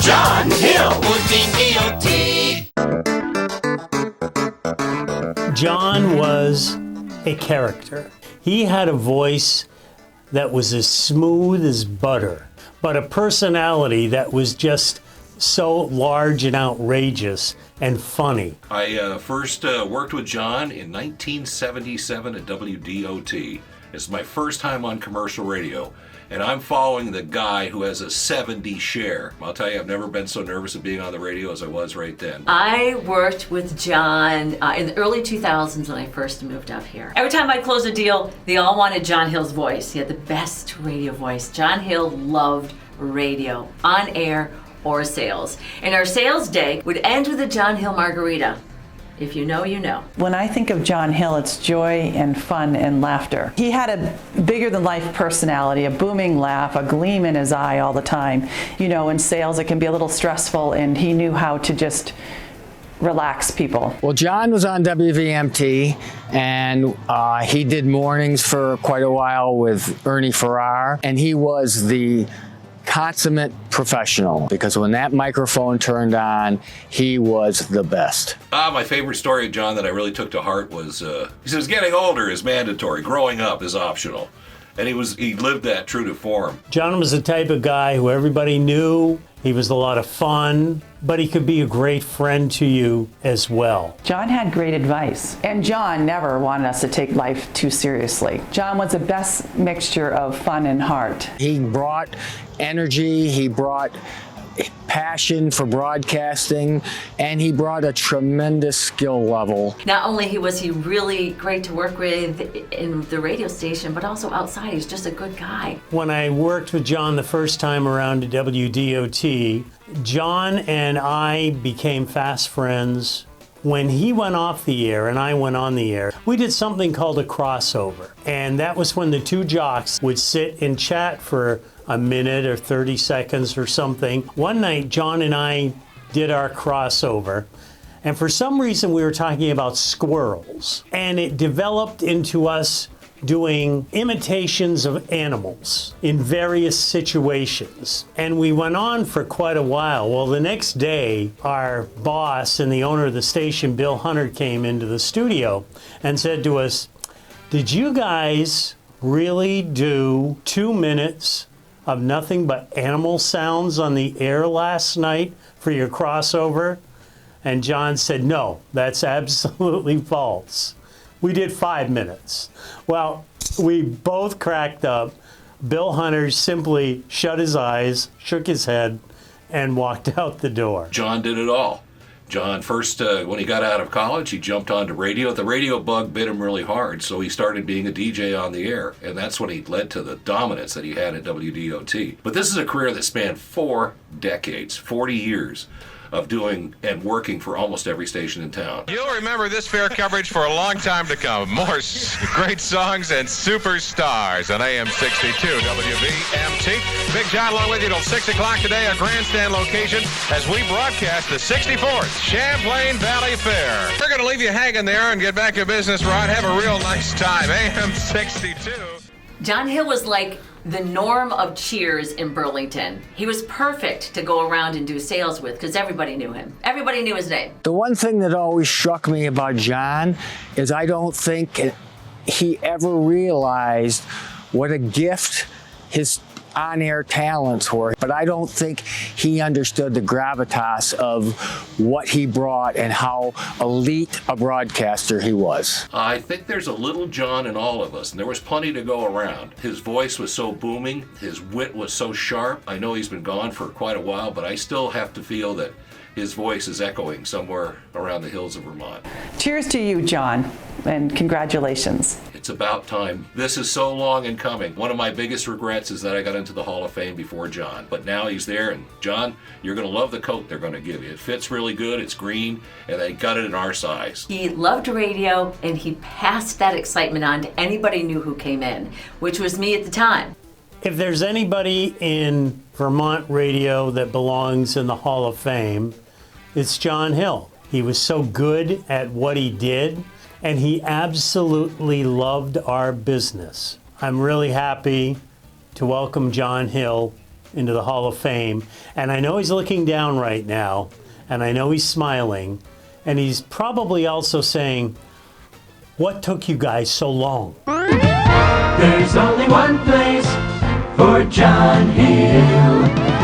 John Hill. John was a character. He had a voice that was as smooth as butter, but a personality that was just so large and outrageous and funny. I first worked with John in 1977 at WDOT. It's my first time on commercial radio, and I'm following the guy who has a 70 share. I'll tell you, I've never been so nervous of being on the radio as I was right then. I worked with John in the early 2000s when I first moved up here. Every time I closed a deal, they all wanted John Hill's voice. He had the best radio voice. John Hill loved radio, on air or sales. And our sales day would end with a John Hill margarita. If you know, you know. When I think of John Hill, it's joy and fun and laughter. He had a bigger-than-life personality, a booming laugh, a gleam in his eye all the time. You know, in sales, it can be a little stressful, and he knew how to just relax people. Well, John was on WVMT, and he did mornings for quite a while with Ernie Farrar, and he was the consummate professional, because when that microphone turned on, he was the best. My favorite story of John that I really took to heart was, he says, getting older is mandatory, growing up is optional. And he lived that true to form. John was the type of guy who everybody knew. He was a lot of fun, but he could be a great friend to you as well. John had great advice, and John never wanted us to take life too seriously. John was the best mixture of fun and heart. He brought energy, he brought passion for broadcasting, and he brought a tremendous skill level. Not only was he really great to work with in the radio station, but also outside. He's just a good guy. When I worked with John the first time around at WDOT, John and I became fast friends. When he went off the air and I went on the air, we did something called a crossover. And that was when the two jocks would sit and chat for a minute or 30 seconds or something. One night, John and I did our crossover, and for some reason we were talking about squirrels. And it developed into us doing imitations of animals in various situations. And we went on for quite a while. Well, the next day, our boss and the owner of the station, Bill Hunter, came into the studio and said to us, "Did you guys really do 2 minutes of nothing but animal sounds on the air last night for your crossover?" And John said, "No, that's absolutely false. We did 5 minutes." Well, we both cracked up. Bill Hunter simply shut his eyes, shook his head, and walked out the door. John did it all. John first, when he got out of college, he jumped onto radio. The radio bug bit him really hard, so he started being a DJ on the air, and that's when he led to the dominance that he had at WDOT. But this is a career that spanned 4 decades, 40 years of doing and working for almost every station in town. You'll remember this fair coverage for a long time to come. More great songs and superstars on AM 62 WVMT. Big John along with you till 6 o'clock today, a grandstand location as we broadcast the 64th Champlain Valley Fair. We're going to leave you hanging there and get back to business, Rod. Have a real nice time. AM 62. John Hill was like the norm of cheers in Burlington. He was perfect to go around and do sales with because everybody knew him. Everybody knew his name. The one thing that always struck me about John is I don't think he ever realized what a gift his on-air talents were, but I don't think he understood the gravitas of what he brought and how elite a broadcaster he was. I think there's a little John in all of us, and there was plenty to go around. His voice was so booming, his wit was so sharp. I know he's been gone for quite a while, but I still have to feel that his voice is echoing somewhere around the hills of Vermont. Cheers to you, John, and congratulations. It's about time. This is so long in coming. One of my biggest regrets is that I got into the Hall of Fame before John, but now he's there, and John, you're going to love the coat they're going to give you. It fits really good, it's green, and they got it in our size. He loved radio, and he passed that excitement on to anybody new who came in, which was me at the time. If there's anybody in Vermont radio that belongs in the Hall of Fame, it's John Hill. He was so good at what he did, and he absolutely loved our business. I'm really happy to welcome John Hill into the Hall of Fame. And I know he's looking down right now, and I know he's smiling, and he's probably also saying, what took you guys so long? There's only one place for John Hill.